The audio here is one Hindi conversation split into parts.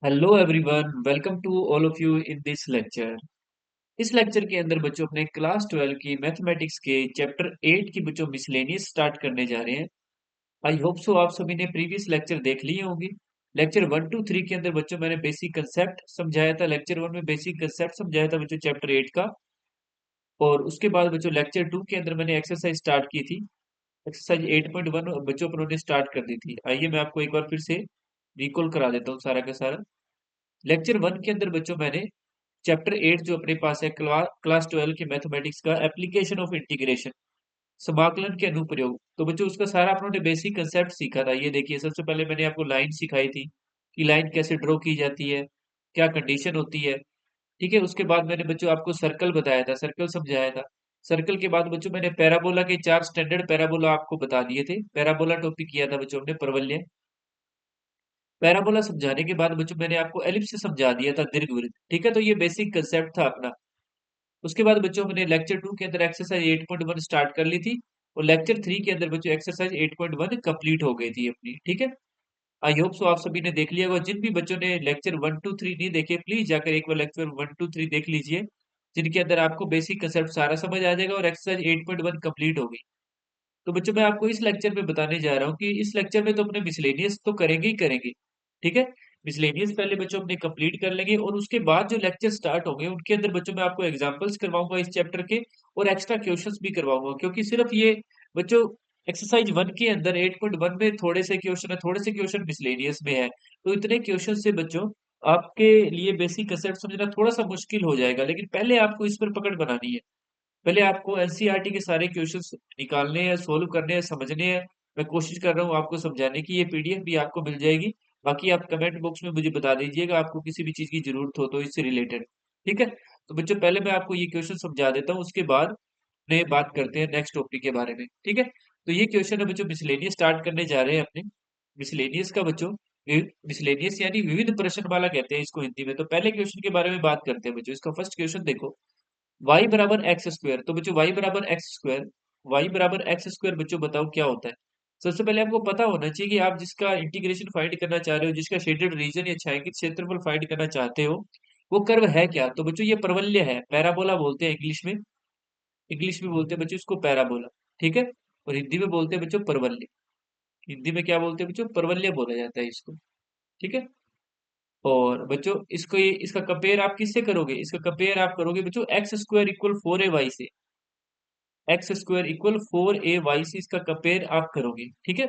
Hello everyone, welcome to all of you in this lecture. इस लेक्चर के अंदर बच्चों अपने क्लास 12 की मैथमेटिक्स के चैप्टर 8 की बच्चों मिसलेनियस स्टार्ट करने जा रहे हैं। आई होप सो आप सभी ने प्रीवियस लेक्चर देख लिए होंगे। लेक्चर 1 टू 3 के अंदर बच्चों मैंने बेसिक कंसेप्ट समझाया था। लेक्चर 1 में बेसिक कंसेप्ट समझाया था बच्चों चैप्टर 8 का। और उसके बाद बच्चों लेक्चर 2 के अंदर मैंने एक्सरसाइज स्टार्ट की थी। एक्सरसाइज 8.1 बच्चों पर उन्होंने स्टार्ट कर दी थी। आइए मैं आपको एक बार फिर से रिकॉल करा देता हूँ सारा का सारा। लेक्चर 1 के अंदर बच्चों मैंने चैप्टर 8 जो अपने पास है क्लास 12 के मैथमेटिक्स का एप्लीकेशन ऑफ इंटीग्रेशन, समाकलन के अनुप्रयोग, तो बच्चों उसका सारा अपने बेसिक कंसेप्ट सीखा था। ये देखिए, सबसे पहले मैंने आपको लाइन सिखाई थी कि लाइन कैसे ड्रॉ की जाती है, क्या कंडीशन होती है। ठीक है, उसके बाद मैंने बच्चों आपको सर्कल बताया था, सर्कल समझाया था। सर्कल के बाद बच्चों मैंने पैराबोला के 4 स्टैंडर्ड पैराबोला आपको बता दिए थे। पैराबोला टॉपिक किया था बच्चों हमने, परवलय। पैराबोला समझाने के बाद बच्चों मैंने आपको एलिप्स समझा दिया था, दीर्घवृत्त। ठीक है, तो ये बेसिक कंसेप्ट था अपना। उसके बाद बच्चों हमने लेक्चर 2 के अंदर एक्सरसाइज 8.1 स्टार्ट कर ली थी। और लेक्चर 3 के अंदर बच्चों एक्सरसाइज 8.1 कंप्लीट हो गई थी अपनी। ठीक है, आई होप सो आप सभी ने देख लिया होगा। जिन भी बच्चों ने लेक्चर 1 2 3 नहीं देखे, प्लीज जाकर एक बार लेक्चर 1 2 3 देख लीजिए, जिनके अंदर आपको बेसिक कंसेप्ट सारा समझ आ जाएगा और एक्सरसाइज 8.1 कंप्लीट होगी। तो बच्चों मैं आपको इस लेक्चर में बताने जा रहा हूँ कि इस लेक्चर में तो अपने मिसलेनियस तो करेंगे ही करेंगे। ठीक है, मिसलेनियस पहले बच्चों अपने कंप्लीट कर लेंगे और उसके बाद जो लेक्चर स्टार्ट होंगे उनके अंदर बच्चों मैं आपको एग्जांपल्स करवाऊंगा इस चैप्टर के, और एक्स्ट्रा क्वेश्चंस भी करवाऊंगा। क्योंकि सिर्फ ये बच्चों एक्सरसाइज 1 के अंदर 8.1 में थोड़े से क्वेश्चन है, थोड़े से क्वेश्चन मिसलेनियस में है। तो इतने क्वेश्चन से बच्चों आपके लिए बेसिक कंसेप्ट समझना थोड़ा सा मुश्किल हो जाएगा, लेकिन पहले आपको इस पर पकड़ बनानी है। पहले आपको एनसीईआरटी के सारे क्वेश्चंस निकालने हैं, सोल्व करने हैं, समझने हैं। मैं कोशिश कर रहा हूँ आपको समझाने की। ये पीडीएफ भी आपको मिल जाएगी। बाकी आप कमेंट बॉक्स में मुझे बता दीजिएगा आपको किसी भी चीज की जरूरत हो तो इससे रिलेटेड। ठीक है, तो बच्चों पहले मैं आपको ये क्वेश्चन समझा देता हूँ, उसके बाद ने बात करते हैं नेक्स्ट टॉपिक के बारे में। ठीक है, तो ये क्वेश्चन है बच्चों, मिसलेनियस स्टार्ट करने जा रहे हैं अपने। मिसलेनियस का बच्चों, मिसलेनियस यानी विविध प्रश्नमाला कहते हैं इसको हिंदी में। तो पहले क्वेश्चन के बारे में बात करते हैं बच्चों। इसका फर्स्ट क्वेश्चन देखो, y बराबर एक्स स्क्वायर। तो बच्चों y बराबर एक्स स्क्वायर, y बराबर एक्स स्क्वायर बच्चों बताओ क्या होता है। सबसे पहले आपको पता होना चाहिए कि आप जिसका इंटीग्रेशन फाइंड करना चाह रहे हो, जिसका शेडेड रीजन या छायांकित क्षेत्रफल फाइंड करना चाहते हो, वो कर्व है क्या। तो बच्चों ये परवलय है, पैराबोला बोलते हैं इंग्लिश में। इंग्लिश में बोलते हैं बच्चों इसको पैराबोला। ठीक है, और हिंदी में बोलते हैं बच्चों परवलय। हिंदी में क्या बोलते हैं बच्चों, परवलय बोला जाता है इसको। ठीक है, और बच्चों इसको ये इसका कंपेयर आप किससे करोगे, इसका कंपेयर आप करोगे बच्चों एक्स स्क्वायर इक्वल 4ay से। एक्स स्क्वायर इक्वल 4ay से इसका कंपेयर आप करोगे। ठीक है,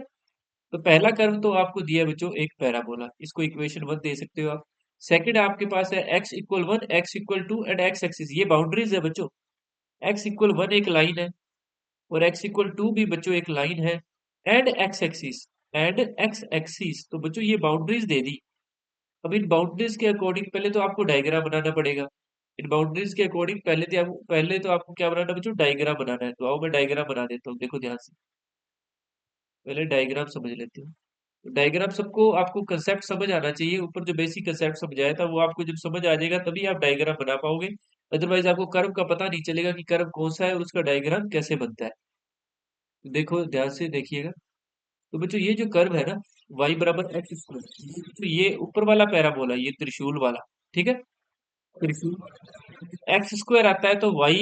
तो पहला कर्व तो आपको दिया है बच्चों एक पैराबोला, इसको इक्वेशन 1 दे सकते हो आप। सेकंड आपके पास है x equal 1, x equal 2 and x axis, ये बाउंड्रीज है बच्चों। एक्स इक्वल 1 एक लाइन है, और एक्स इक्वल 2 भी बच्चों एक लाइन है, and x axis, and x axis, तो बच्चों ये बाउंड्रीज दे दी। अब इन बाउंड्रीज के अकॉर्डिंग पहले तो आपको डायग्राम बनाना पड़ेगा। इन बाउंड्रीज के अकॉर्डिंग पहले तो आपको क्या बनाना है बच्चों, डायग्राम बनाना है। तो आओ मैं डायग्राम बना देता हूँ, देखो ध्यान से। पहले डायग्राम समझ लेते हैं। तो डायग्राम सबको, आपको कंसेप्ट समझ आना चाहिए। ऊपर जो बेसिक कंसेप्ट समझाया था वो आपको जब समझ आ जाएगा तभी आप डायग्राम बना पाओगे। अदरवाइज आपको कर्व का पता नहीं चलेगा कि कर्व कौन सा है और उसका डायग्राम कैसे बनता है। तो देखो ध्यान से देखिएगा। तो बच्चों ये जो कर्व है ना, y बराबर एक्स स्क्वायर, तो ये ऊपर वाला पैराबोला, ये त्रिशूल वाला। ठीक है, त्रिशूल एक्स स्क्वायर आता है तो y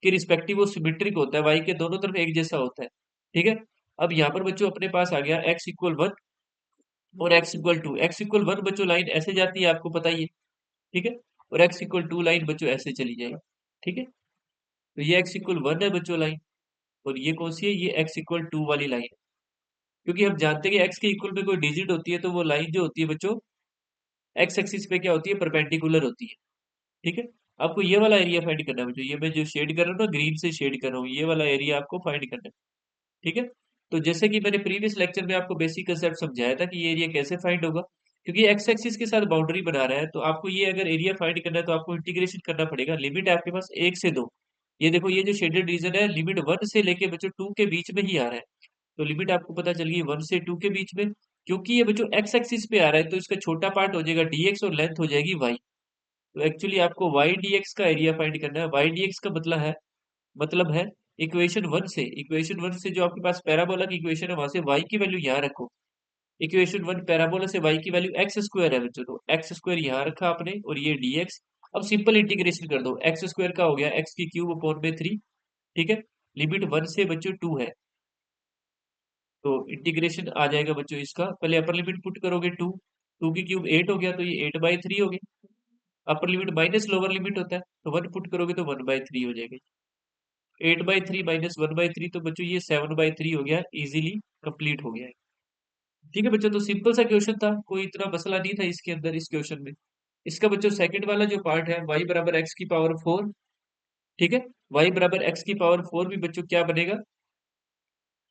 के रिस्पेक्टिव वो सिमेट्रिक होता है, y के दोनों तरफ एक जैसा होता है। ठीक है, अब यहाँ पर बच्चों अपने पास आ गया x इक्वल 1 और x इक्वल 2। x इक्वल 1 बच्चों लाइन ऐसे जाती है, आपको पता ही है। ठीक है, और x इक्वल 2 लाइन बच्चों ऐसे चली जाएगी। ठीक है, तो ये x इक्वल 1 है बच्चों लाइन, और ये कौन सी है, ये x इक्वल 2 वाली लाइन है। क्योंकि हम जानते हैं कि x के इक्वल में कोई डिजिट होती है तो वो लाइन जो होती है बच्चों x एक्सिस पे क्या होती है, परपेंडिकुलर होती है। ठीक है, आपको ये वाला एरिया फाइंड करना है बच्चों। ये मैं जो शेड कर रहा हूँ ना, ग्रीन से शेड कर रहा हूँ, ये वाला एरिया आपको फाइंड करना है। ठीक है, तो जैसे कि मैंने प्रीवियस लेक्चर में आपको बेसिक कंसेप्ट समझाया था कि ये एरिया कैसे फाइंड होगा। क्योंकि एक्स एक्सिस के साथ बाउंड्री बना रहा है, तो आपको ये अगर एरिया फाइंड करना है तो आपको इंटीग्रेशन करना पड़ेगा। लिमिट आपके पास 1 से 2। ये देखो, ये जो शेडेड रीजन है, लिमिट 1 से लेके बच्चों 2 के बीच में ही आ रहा है। तो लिमिट आपको पता चल गई 1 से 2 के बीच में। क्योंकि ये बच्चों एक्स एक्सिस पे आ रहा है तो इसका छोटा पार्ट हो जाएगा dx और लेंथ हो जाएगी y। तो एक्चुअली आपको y dx का एरिया फाइंड करना है। y dx का मतलब है इक्वेशन 1 से, जो आपके पास पैराबोला की इक्वेशन है वहां से y की वैल्यू यहाँ रखो। इक्वेशन 1 पैराबोला से y की वैल्यू एक्स स्क्वायर है बच्चों, तो एक्स स्क्वायर यहाँ रखा आपने और ये dx। अब सिंपल इंटीग्रेशन कर दो, एक्स स्क्वायर का हो गया एक्स की क्यूब अपॉन में 3। ठीक है, लिमिट 1 से बच्चों 2 है, तो इंटीग्रेशन आ जाएगा बच्चों इसका, पहले अपर लिमिट पुट करोगे 2, 2 की क्यूब 8 हो गया, तो ये 8/3 हो गया। Upper limit minus lower limit होता है, तो 1 पुट करोगे तो 1/3 हो जाएगा। 8/3 माइनस 1/3, तो बच्चों ये 7/3 हो गया, इजीली कंप्लीट हो गया है। ठीक है बच्चों, तो सिंपल सा क्वेश्चन था, कोई इतना मसला नहीं था इसके अंदर, इस क्वेश्चन में। इसका बच्चों सेकंड वाला जो पार्ट है, y बराबर एक्स की पावर 4। ठीक है, y बराबर एक्स की पावर 4 भी बच्चों क्या बनेगा,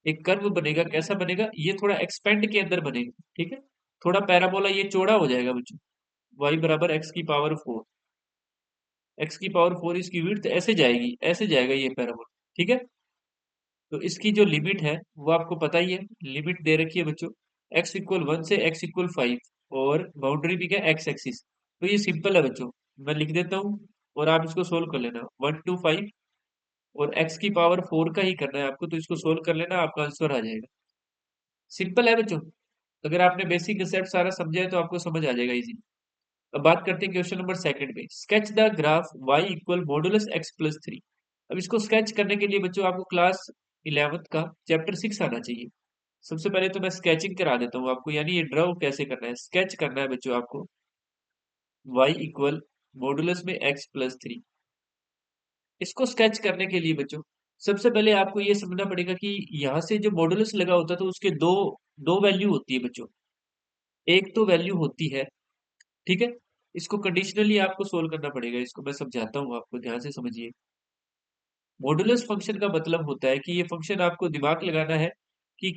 एक कर्व बनेगा। कैसा बनेगा, ये थोड़ा एक्सपेंड के अंदर बनेगा। ठीक है, थोड़ा पैराबोला ये चौड़ा हो जाएगा बच्चों। y बराबर एक्स की पावर 4, एक्स की पावर 4 इसकी विड्थ ऐसे जाएगी, ऐसे जाएगा ये पैराबोला। ठीक है, तो इसकी जो लिमिट है वो आपको पता ही है, लिमिट दे रखी है बच्चों, x=1 से x=5, और बाउंड्री भी क्या, एक्स एक्सिस। तो ये सिंपल है बच्चों, मैं लिख देता हूँ और आप इसको सोल्व कर लेना। 1 to 5, और x की पावर 4 का ही करना है आपको, तो इसको सोल्व कर लेना, आपका आंसर आ जाएगा। सिंपल है बच्चों, अगर आपने बेसिक कंसेप्ट सारा समझा है तो आपको समझ आ जाएगा इजी। अब बात करते हैं क्वेश्चन नंबर सेकंड में, sketch the graph y equal modulus x+3। अब इसको स्केच करने के लिए बच्चों आपको क्लास 11th का चैप्टर 6 आना चाहिए। सबसे पहले तो मैं स्केचिंग करा देता हूँ आपको, यानी ये ड्रॉ कैसे करना है, स्केच करना है बच्चों आपको y इक्वल मॉडुलस में x+3। इसको स्केच करने के लिए बच्चों सबसे पहले आपको ये समझना पड़ेगा कि यहाँ से जो मॉडुलस लगा होता है तो उसके दो दो वैल्यू होती है बच्चों। एक तो वैल्यू होती है, ठीक है, इसको कंडीशनली आपको सोल्व करना पड़ेगा, इसको मैं समझाता हूँ आपको, ध्यान से समझिए। मॉडुलस फंक्शन का मतलब होता है कि ये फंक्शन आपको दिमाग लगाना है कि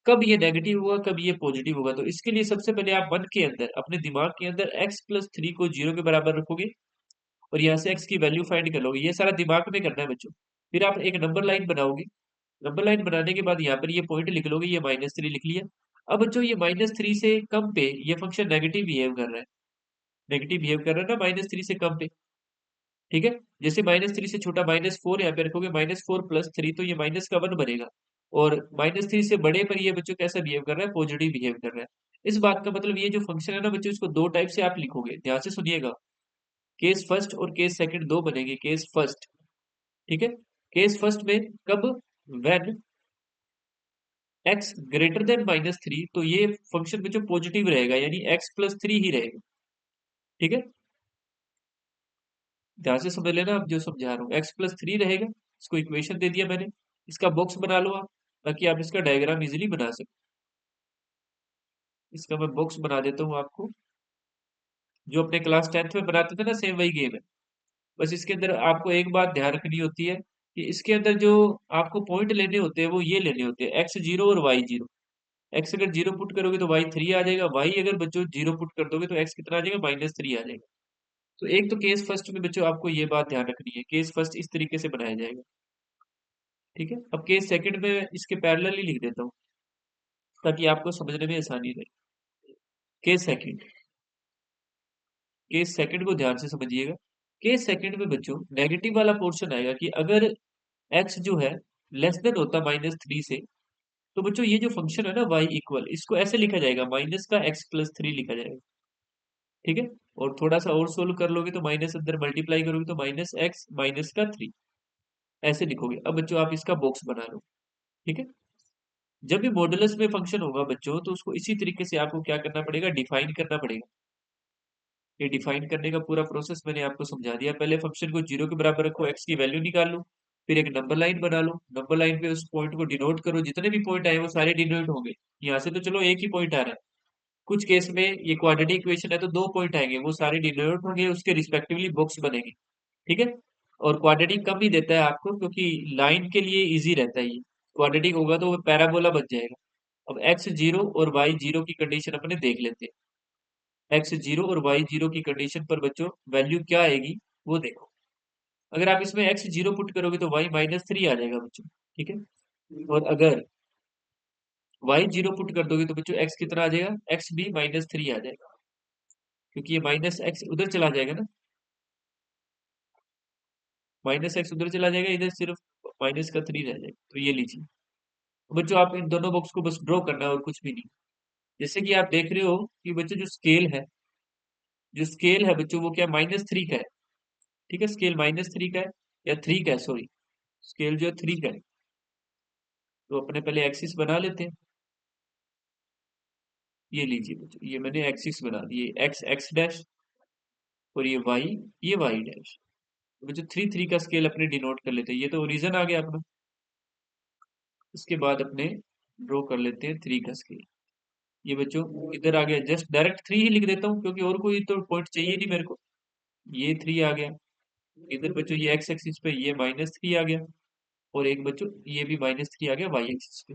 कब ये नेगेटिव होगा, कब ये पॉजिटिव होगा। तो इसके लिए सबसे पहले आप मन के अंदर, अपने दिमाग के अंदर x+3 को 0 के बराबर रखोगे और यहाँ से x की वैल्यू फाइंड कर लोगे। ये सारा दिमाग में करना है बच्चों। फिर आप एक नंबर लाइन बनाओगे, नंबर लाइन बनाने के बाद यहाँ पर ये पॉइंट लिख लोगे, ये -3 लिख लिया। अब बच्चों ये -3 से कम पे ये फंक्शन नेगेटिव बिहेव कर रहा है, नेगेटिव बिहेव कर रहा है ना, -3 से कम पे। ठीक है, जैसे -3 से छोटा -4 यहाँ पे रखोगे, -4 + 3, तो ये माइनस का 1 बनेगा। और -3 से बड़े पर ये बच्चों कैसा बिहेव कर रहा है, पॉजिटिव बिहेव कर रहा है। इस बात का मतलब ये जो फंक्शन है ना बच्चों, इसको दो टाइप से आप लिखोगे, ध्यान से सुनिएगा। केस फर्स्ट और केस सेकंड दो बनेंगे। केस फर्स्ट, ठीक है, केस फर्स्ट में कब, व्हेन x ग्रेटर देन -3, तो ये फंक्शन में जो पॉजिटिव रहेगा, यानी x+3 ही रहेगा। ठीक है, ध्यान से समझ लेना, अब जो समझा रहा हूँ x+3 रहेगा। इसको इक्वेशन दे दिया मैंने, इसका बॉक्स बना लो आप, ताकि आप इसका डायग्राम इजीली बना सको। इसका मैं बॉक्स बना देता हूँ आपको, जो अपने क्लास 10th में बनाते थे ना, सेम वही गेम है। बस इसके अंदर आपको एक बात ध्यान रखनी होती है कि इसके अंदर जो आपको पॉइंट लेने होते हैं वो ये लेने होते हैं, x0 और y0। x अगर 0 पुट करोगे तो y3 आ जाएगा, y अगर बच्चों 0 पुट कर दोगे तो x कितना आ जाएगा, -3 आ जाएगा। तो एक तो केस फर्स्ट में बच्चों आपको ये बात ध्यान रखनी है, केस फर्स्ट इस तरीके से बनाया जाएगा। ठीक है, अब केस सेकंड में इसके पैरेलल ही लिख देता हूँ, ताकि आपको समझने में आसानी रहे। केस सेकंड, केस सेकंड को ध्यान से समझिएगा। केस सेकंड में बच्चों नेगेटिव वाला पोर्शन आएगा कि अगर x जो है लेस देन होता -3 से, तो बच्चों ये जो फंक्शन है ना y इक्वल, इसको ऐसे लिखा जाएगा, माइनस का x+3 लिखा जाएगा। ठीक है, और थोड़ा सा और सोल्व कर लोगे तो माइनस अंदर मल्टीप्लाई करोगे तो -x - 3 ऐसे लिखोगे। अब बच्चों आप इसका बॉक्स बना लो। ठीक है, जब भी मॉडुलस में फंक्शन होगा बच्चों, तो उसको इसी तरीके से आपको क्या करना पड़ेगा, डिफाइन करना पड़ेगा। ये डिफाइन करने का पूरा प्रोसेस मैंने आपको समझा दिया। पहले फंक्शन को 0 के बराबर रखो, x की वैल्यू निकाल लो, फिर एक नंबर लाइन बना लो, नंबर लाइन पे उस पॉइंट को डिनोट करो, जितने भी पॉइंट आए वो सारे डिनोट होंगे। यहाँ से तो चलो एक ही पॉइंट आ रहा है, कुछ केस में ये क्वाड्रेटिक इक्वेशन है तो दो पॉइंट आएंगे, वो सारे डिनोट होंगे, उसके रिस्पेक्टिवली बॉक्स बनेंगे। ठीक है, और क्वाड्रेटिक कम ही देता है आपको, क्योंकि लाइन के लिए इजी रहता है ये। क्वाड्रेटिक होगा तो वो पैराबोला बन जाएगा। अब x0 और y0 की कंडीशन अपने देख लेते हैं। x0 और y0 की कंडीशन पर बच्चों वैल्यू क्या आएगी वो देखो। अगर आप इसमें x0 पुट करोगे तो y -3 आ जाएगा बच्चों। ठीक है, और अगर y0 पुट कर दोगे तो बच्चों x कितना आ जाएगा, x भी -3 आ जाएगा, क्योंकि ये -x उधर चला जाएगा ना, -x उधर चला जाएगा, इधर सिर्फ -3 रह जाएगा। तो ये लीजिए, तो बच्चों आप इन दोनों बॉक्स को बस ड्रॉ करना है और कुछ भी नहीं। जैसे कि आप देख रहे हो कि बच्चों जो स्केल है बच्चों वो क्या -3 का है। ठीक है, स्केल -3 का है या 3 का है, सॉरी। स्केल जो है 3 का है। तो अपने पहले एक्सिस बना लेते हैं। ये लीजिए बच्चों, ये मैंने एक्सिस बना दिए, एक्स एक्स डैश और ये वाई डैश। तो बच्चों 3 का स्केल अपने डिनोट कर लेते हैं। ये तो ओरिजन आ गया अपना। इसके बाद अपने ड्रॉ कर लेते हैं 3 का स्केल। ये बच्चों इधर आ गया, जस्ट डायरेक्ट 3 ही लिख देता हूँ क्योंकि और कोई तो पॉइंट चाहिए नहीं मेरे को। ये 3 आ गया। इधर बच्चों ये एक्स एक्सिस पे ये -3 आ गया और एक बच्चों ये भी -3 आ गया वाई एक्सिस पे।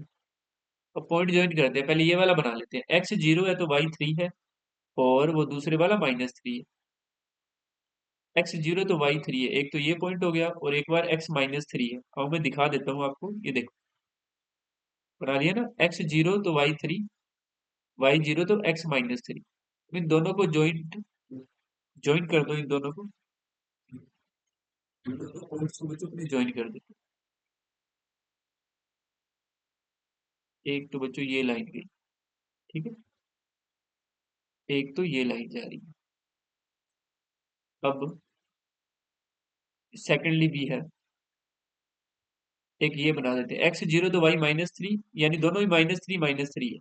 अब पॉइंट ज्वाइन करते हैं, पहले ये वाला बना लेते हैं। एक्स 0 है तो वाई 3 है और वो दूसरे वाला -3 है। एक्स 0 तो वाई 3 है, एक तो ये पॉइंट हो गया और एक बार एक्स -3 है। अब मैं दिखा देता हूँ आपको, ये देखो बना लिया ना, एक्स 0 तो वाई 3, वाई 0 तो x -3। इन दोनों को ज्वाइंट ज्वाइन कर दो, इन दोनों को, इन दोनों पॉइंट्स को बच्चों अपने ज्वाइन कर दो। एक तो बच्चों ये लाइन गई, ठीक है, एक तो ये लाइन जा रही है। अब सेकेंडली भी है, एक ये बना देते हैं। एक्स 0 तो y -3, यानी दोनों ही -3 है।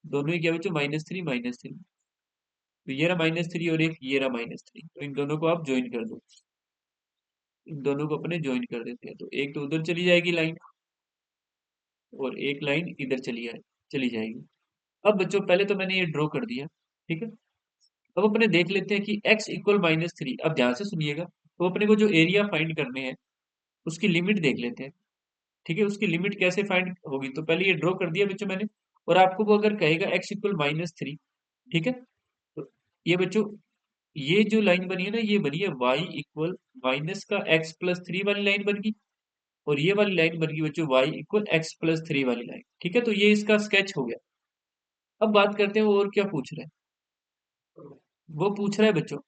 दोनों ही क्या बच्चों, -3 तो ये रहा -3 और एक ये रहा -3, तो इन दोनों को आप ज्वाइन कर दो। इन दोनों को अपने ज्वाइन कर देते हैं, तो एक तो उधर चली जाएगी लाइन और एक लाइन इधर चली जाएगी। अब बच्चों पहले तो मैंने ये ड्रॉ कर दिया, ठीक है। अब अपने देख लेते हैं कि x इक्वल -3। अब ध्यान से सुनिएगा, तो अपने को जो एरिया फाइंड करने हैं उसकी लिमिट देख लेते हैं। ठीक है, उसकी लिमिट कैसे फाइंड होगी, तो पहले ये ड्रॉ कर दिया बच्चों मैंने। और आपको वो अगर कहेगा x इक्वल -3, ठीक है, तो ये बच्चों ये जो लाइन बनी है ना, ये बनी है y इक्वल माइनस का x+3 वाली लाइन बन गई और ये वाली लाइन बन गई बच्चों y इक्वल x+3 वाली लाइन। ठीक है, तो ये इसका स्केच हो गया। अब बात करते हैं वो और क्या पूछ रहे हैं। वो पूछ रहा है बच्चों,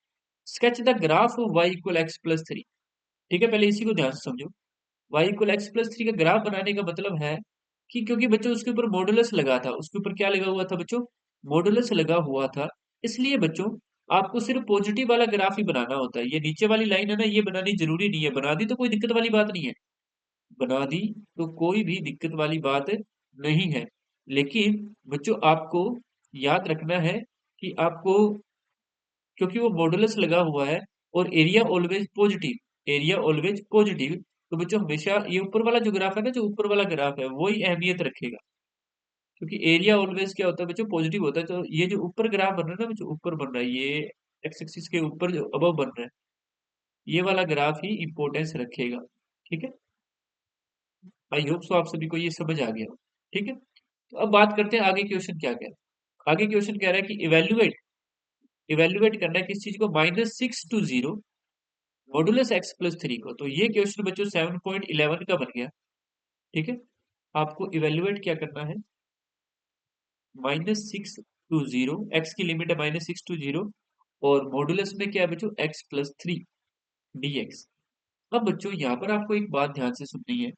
sketch the graph of y equal x+3। ठीक है, पहले इसी को ध्यान से समझो। y इक्वल x+3 का ग्राफ बनाने का मतलब है कि क्योंकि बच्चों उसके ऊपर मॉडुलस लगा था, उसके ऊपर क्या लगा हुआ था बच्चों, मॉडुलस लगा हुआ था। इसलिए बच्चों आपको सिर्फ पॉजिटिव वाला ग्राफ ही बनाना होता है। ये नीचे वाली लाइन है ना, ये बनानी जरूरी नहीं है। बना दी तो कोई दिक्कत वाली बात नहीं है, बना दी तो कोई भी दिक्कत वाली बात नहीं है। लेकिन बच्चों आपको याद रखना है कि आपको, क्योंकि वो मॉडुलस लगा हुआ है और एरिया ऑलवेज पॉजिटिव, तो बच्चों हमेशा ये ऊपर वाला जो ग्राफ है ना, जो ऊपर वाला ग्राफ है वही अहमियत रखेगा। क्योंकि एरिया ऑलवेज क्या होता है बच्चों, पॉजिटिव होता है। तो ये जो ऊपर ग्राफ बन रहा है ना बच्चों, ऊपर बन रहा है ये एक्स एक्सिस के ऊपर जो अबव बन रहा है, ये वाला ग्राफ ही इंपॉर्टेंस रखेगा। ठीक है, आई होप सो आप सभी को ये समझ आ गया हो। ठीक है, तो अब बात करते हैं आगे क्वेश्चन क्या कह रहा है। आगे क्वेश्चन कह रहा है कि इवेल्युएट करना है किस चीज को, -6 to 0 मॉडुलस x+3 को। तो ये क्वेश्चन बच्चों 7.11 का बन गया। ठीक है, आपको इवेल्युएट क्या करना है, -6 to 0, x की लिमिट है -6 to 0 और मॉडुलस में क्या है बच्चों, x+3 dx। अब बच्चों यहाँ पर आपको एक बात ध्यान से सुननी है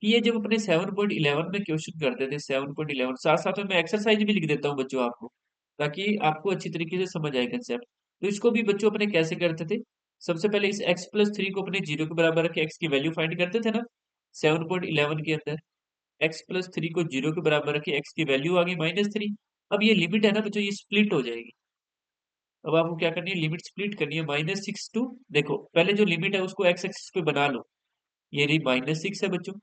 कि ये जब अपने 7.11 में क्वेश्चन करते थे, 7.11 साथ साथ में मैं एक्सरसाइज भी लिख देता हूँ बच्चों आपको, ताकि आपको अच्छी तरीके से समझ आए कंसेप्ट। तो इसको भी बच्चों अपने कैसे करते थे, सबसे पहले इस x+3 को अपने 0 के बराबर रख के x की वैल्यू फाइंड करते थे ना 7.11 के अंदर। x+3 को 0 के बराबर रखे, x की वैल्यू आ गई -3। अब ये लिमिट है ना बच्चों, ये स्प्लिट हो जाएगी। अब आपको क्या करनी है, लिमिट स्प्लिट करनी है -6 टू, देखो पहले जो लिमिट है उसको x एक्सिस पे बना लो। ये रही -6 है बच्चों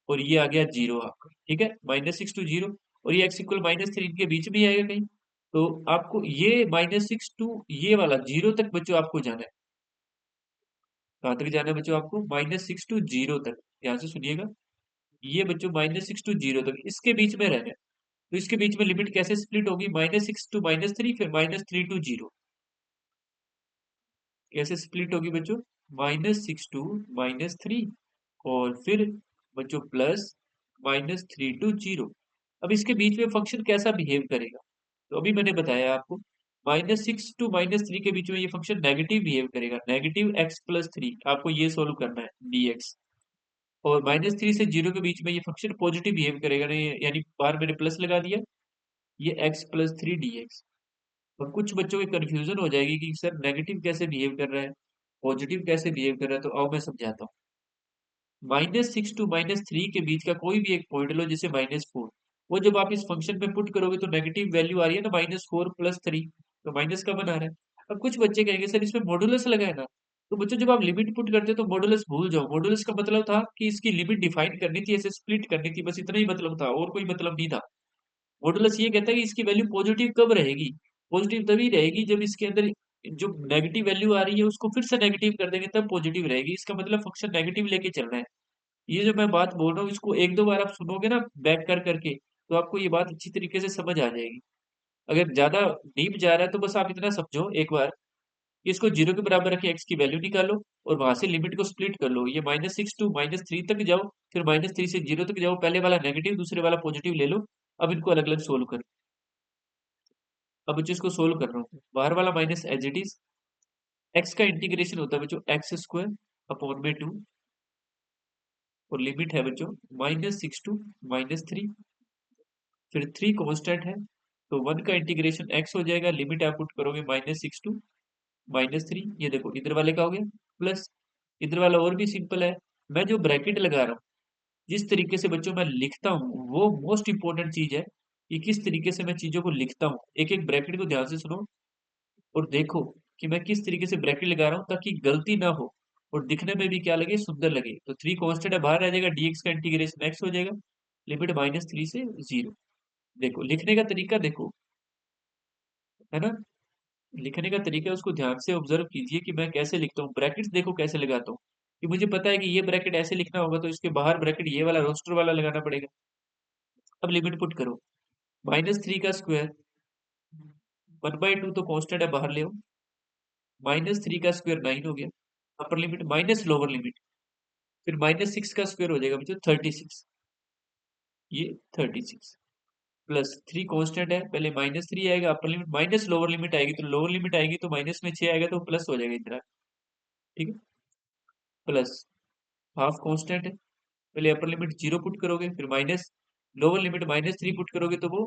और ये आ गया 0 आपका। ठीक है, -6 to 0 और ये x इक्वल -3 इनके बीच में ही आएगा कहीं। तो आपको ये -6 टू ये वाला 0 तक बच्चों आपको जाना है। कहाँ तक जाना है बच्चों आपको, -6 to 0 तक। ध्यान से सुनिएगा, ये बच्चों -6 to 0 तक इसके बीच में रहना है। तो इसके बीच में लिमिट कैसे स्प्लिट होगी, -6 to -3 फिर -3 to 0। कैसे स्प्लिट होगी बच्चों, -6 to -3 और फिर बच्चों प्लस -3 to 0। अब इसके बीच में फंक्शन कैसा बिहेव करेगा, तो अभी मैंने बताया आपको, -6 to -3 के बीच में ये फंक्शन नेगेटिव बिहेव करेगा, -x+3 आपको ये सोल्व करना है dx। और -3 से 0 के बीच में ये फंक्शन पॉजिटिव बिहेव करेगा, यानी बाहर मैंने प्लस लगा दिया ये x plus three D x. अब कुछ बच्चों की कंफ्यूजन हो जाएगी कि सर नेगेटिव कैसे बिहेव कर रहा है, पॉजिटिव कैसे बिहेव कर रहा है, तो आओ मैं समझाता हूँ। -6 टू -3 के बीच का कोई भी एक पॉइंट लो, जैसे -4, वो जब आप इस फंक्शन में पुट करोगे तो नेगेटिव वैल्यू आ रही है ना, -4 प्लस 3, तो माइनस का बना रहा है। अब कुछ बच्चे कहेंगे सर इसमें मॉडुलस लगा है ना, तो बच्चों जब आप लिमिट पुट करते हो तो मॉडुलस भूल जाओ। मॉडुलस का मतलब था कि इसकी लिमिट डिफाइन करनी थी, ऐसे स्प्लिट करनी थी, बस इतना ही मतलब था, और कोई मतलब नहीं था। मॉडुलस ये कहता है कि इसकी वैल्यू पॉजिटिव कब रहेगी, पॉजिटिव तभी रहेगी जब इसके अंदर जो नेगेटिव वैल्यू आ रही है उसको फिर से नेगेटिव कर देंगे, तब पॉजिटिव रहेगी। इसका मतलब फंक्शन नेगेटिव लेके चल रहा है। ये जो मैं बात बोल रहा हूँ इसको एक दो बार आप सुनोगे ना बैक कर करके, तो आपको ये बात अच्छी तरीके से समझ आ जाएगी। अगर ज्यादा डीप जा रहा है तो बस आप इतना समझो एक बार कि इसको जीरो के बराबर रखे एक्स की वैल्यू निकालो और वहां से लिमिट को स्प्लिट कर लो। ये -6 टू -3 तक जाओ, फिर -3 से जीरो तक जाओ, पहले वाला नेगेटिव दूसरे वाला पॉजिटिव ले लो। अब इनको अलग अलग सोल्व करो। अब बच्चों इसको सोल्व कर रहा हूँ, बाहर वाला minus as it is. X का इंटीग्रेशन होता है बच्चों एक्स स्क्वायर अपॉन में 2, और लिमिट है बच्चों -6 टू -3, फिर 3 कांस्टेंट है, तो 1 का इंटीग्रेशन x हो जाएगा, लिमिट आप पुट करोगे -6 टू -3। ये देखो इधर वाले का हो गया प्लस, इधर वाला और भी सिंपल है। मैं जो ब्रैकेट लगा रहा हूँ, जिस तरीके से बच्चों मैं लिखता हूँ वो मोस्ट इंपॉर्टेंट चीज है कि किस तरीके से मैं चीजों को लिखता हूँ। एक एक ब्रैकेट को ध्यान से सुनो और देखो कि मैं किस तरीके से ब्रैकेट लगा रहा हूँ ताकि गलती ना हो और दिखने में भी क्या लगे, सुंदर लगे। तो 3 कांस्टेंट है, बाहर आ जाएगा, dx का इंटीग्रेशन x हो जाएगा, लिमिट -3 से 0। देखो लिखने का तरीका देखो, है ना, लिखने का तरीका उसको ध्यान से ऑब्जर्व कीजिए कि मैं कैसे लिखता हूँ। ब्रैकेट्स देखो कैसे लगाता हूँ, कि मुझे पता है कि ये ब्रैकेट ऐसे लिखना होगा तो इसके बाहर ब्रैकेट ये वाला रोस्टर वाला लगाना पड़ेगा। अब लिमिट पुट करो, -3 का स्क्वायर 1/2, तो कांस्टेंट है बाहर ले आओ, -3 का स्क्वायर 9 हो गया, upper limit minus lower limit, फिर -6 का स्क्वायर हो जाएगा बच्चों 36, ये 36 प्लस 3 कांस्टेंट है, पहले -3 आएगा upper limit, minus lower limit आएगी तो लोअर लिमिट आएगी, तो माइनस में 6 आएगा तो प्लस हो जाएगा इधर। ठीक है, प्लस हाफ कांस्टेंट है, पहले अपर लिमिट 0 पुट करोगे, फिर माइनस लोअर लिमिट -3 पुट करोगे तो वो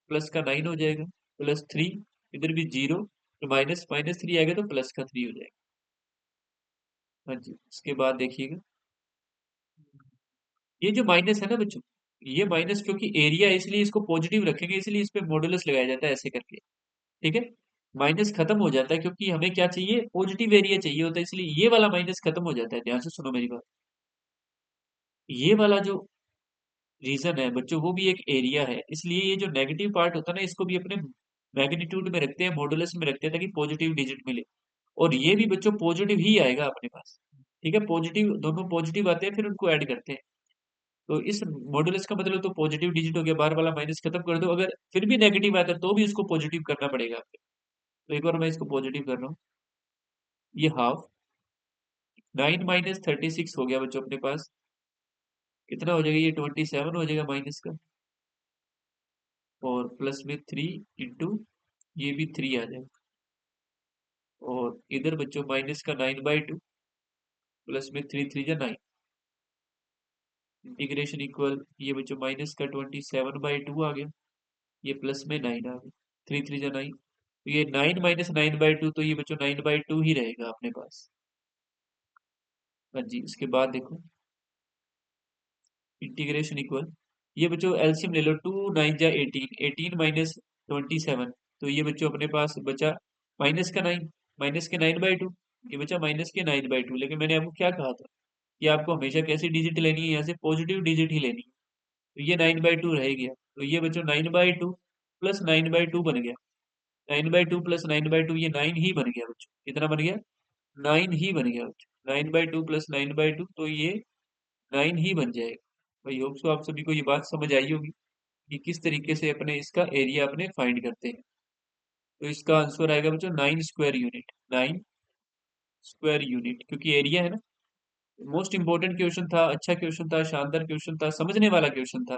प्लस का 9 हो जाएगा, प्लस 3, इधर भी 0, तो माइनस माइनस 3 आएगा तो प्लस का 3 हो जाएगा। हाँ जी, उसके बाद देखिएगा ये जो माइनस है ना बच्चों, ये माइनस क्योंकि एरिया है इसलिए इसको पॉजिटिव रखेंगे, इसलिए इस पे मॉडुलस लगाया जाता है ऐसे करके। ठीक है, माइनस खत्म हो जाता है क्योंकि हमें क्या चाहिए, पॉजिटिव एरिया चाहिए होता है, इसलिए ये वाला माइनस खत्म हो जाता है। ध्यान से सुनो मेरी बात, ये वाला जो रीजन है बच्चों वो भी एक एरिया है, इसलिए ये जो नेगेटिव पार्ट होता है ना इसको भी अपने मैग्नीट्यूड में रखते हैं, मॉडुलस में रखते हैं ताकि पॉजिटिव डिजिट मिले। और ये भी बच्चों पॉजिटिव ही आएगा अपने पास। ठीक है, पॉजिटिव दोनों पॉजिटिव आते हैं फिर उनको ऐड करते हैं। तो इस मॉडुलस का मतलब तो पॉजिटिव डिजिट हो गया, बाहर वाला माइनस खत्म कर दो, अगर फिर भी नेगेटिव आता है तो भी उसको पॉजिटिव करना पड़ेगा आपको। तो एक बार मैं इसको पॉजिटिव कर रहा हूँ, ये हाफ 9 - 36 हो गया बच्चों अपने पास, कितना हो जाएगा, ये 27 हो जाएगा माइनस का, और प्लस में 3 इंटू ये भी 3 आ जाएगा, और इधर बच्चों माइनस का 9/2 प्लस में 3 3 जा 9, इंटीग्रेशन इक्वल ये बच्चों माइनस का 27/2 आ गया, ये प्लस में 9 आ गया, 3 3 जा 9, तो ये 9 - 9/2, तो ये बच्चों 9/2 ही रहेगा अपने पास। हाँ जी, इसके बाद देखो इंटीग्रेशन इक्वल, ये बच्चों एलसीएम ले लो, 2 9 जा 18, 18 माइनस 27, तो ये बच्चों अपने पास बचा माइनस का 9, माइनस के 9/2, ये बचा माइनस के 9/2। लेकिन मैंने आपको क्या कहा था कि आपको हमेशा कैसी डिजिट लेनी है, यहाँ से पॉजिटिव डिजिट ही लेनी है, तो ये 9/2 रह गया, तो ये बच्चों 9/2 प्लस 9/2 बन गया, 9/2 प्लस 9/2 ये 9 ही बन गया बच्चों, कितना बन गया, 9 ही बन गया बच्चों, 9/2 प्लस 9/2 तो ये 9 ही बन जाएगा। भाई होप सो आप सभी को ये बात समझ आई होगी कि किस तरीके से अपने इसका एरिया अपने फाइंड करते हैं। तो इसका आंसर आएगा बच्चों 9 स्क्वायर यूनिट, 9 स्क्वायर यूनिट, क्योंकि एरिया है ना। मोस्ट इंपॉर्टेंट क्वेश्चन था, अच्छा क्वेश्चन था, शानदार क्वेश्चन था, समझने वाला क्वेश्चन था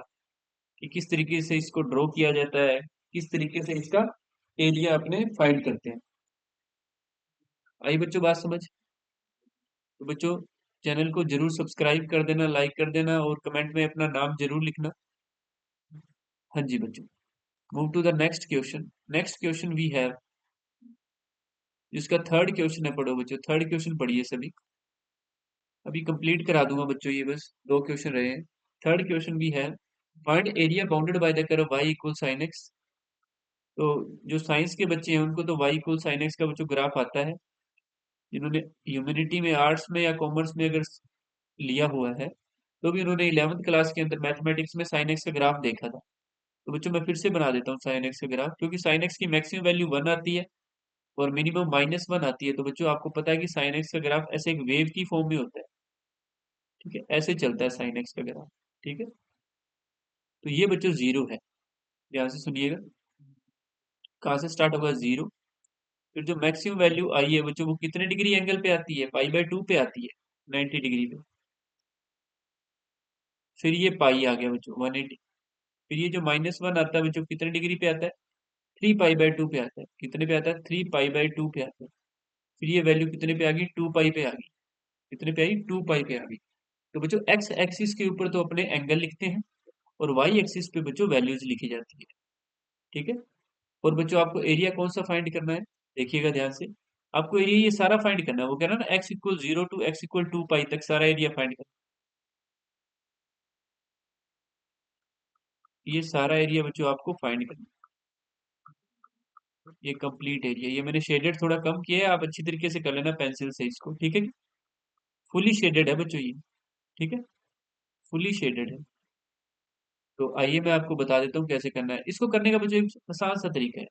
कि किस तरीके से इसको ड्रॉ किया जाता है, किस तरीके से इसका एरिया अपने फाइंड करते हैं। आई बच्चों बात समझ? तो बच्चों चैनल को जरूर सब्सक्राइब कर देना, लाइक कर देना और कमेंट में अपना नाम जरूर लिखना। हाँ जी बच्चों। Move to the next question. Next question we have, जिसका थर्ड क्वेश्चन है, पढ़ो बच्चों, थर्ड क्वेश्चन पढ़िए सभी। अभी कंप्लीट करा दूंगा बच्चों, ये बस दो क्वेश्चन रहे हैं। Third question we have, find area bounded by the curve y equal sin x। तो जो साइंस के बच्चे हैं उनको तो y इक्वल sin x का बच्चों ग्राफ आता है। जिन्होंने ह्यूमैनिटी में, आर्ट्स में या कॉमर्स में अगर लिया हुआ है, तो भी उन्होंने 11th क्लास के अंदर मैथमेटिक्स में sin x का ग्राफ देखा था। तो बच्चों मैं फिर से बना देता हूँ sin x का ग्राफ, क्योंकि sin x की मैक्सिमम वैल्यू 1 आती है और मिनिमम -1 आती है। तो बच्चों आपको पता है कि sin x का ग्राफ ऐसे एक वेव की फॉर्म में होता है। ठीक है, ऐसे चलता है sin x का ग्राफ। ठीक है, तो ये बच्चों जीरो है। ध्यान से सुनिएगा, कहाँ से स्टार्ट होगा, जीरो। फिर जो मैक्सिमम वैल्यू आई है बच्चों, वो कितने डिग्री एंगल पे आती है, पाई/2 पे आती है, 90 डिग्री पे। फिर ये पाई आ गया बच्चों, 180। फिर ये जो -1 आता है बच्चों, कितने डिग्री पे आता है, 3 पाई/2 पे आता है। कितने पे आता है, 3 पाई/2 पे आता है। फिर ये वैल्यू कितने पे आ गई, 2 पाई पे आ गई। कितने पे आई, 2 पाई पे आ गई। तो बच्चों एक्स एक्सिस के ऊपर तो अपने एंगल लिखते हैं, और वाई एक्सिस पे बच्चों वैल्यूज लिखी जाती है। ठीक है, और बच्चों आपको एरिया कौन सा फाइंड करना है, देखिएगा ध्यान से। आपको एरिया ये सारा फाइंड करना है, वो कह रहा है ना x = 0 टू x = 2 पाई तक सारा एरिया फाइंड करना है। ये सारा एरिया बच्चों आपको फाइंड करना है। ये कंप्लीट एरिया, ये मैंने शेडेड थोड़ा कम किया है, आप अच्छी तरीके से कर लेना पेंसिल से इसको। ठीक है, फुली शेडेड है बच्चों ये। ठीक है, फुली शेडेड है। तो आइए मैं आपको बता देता हूँ कैसे करना है इसको। करने का बच्चों एक आसान सा तरीका है,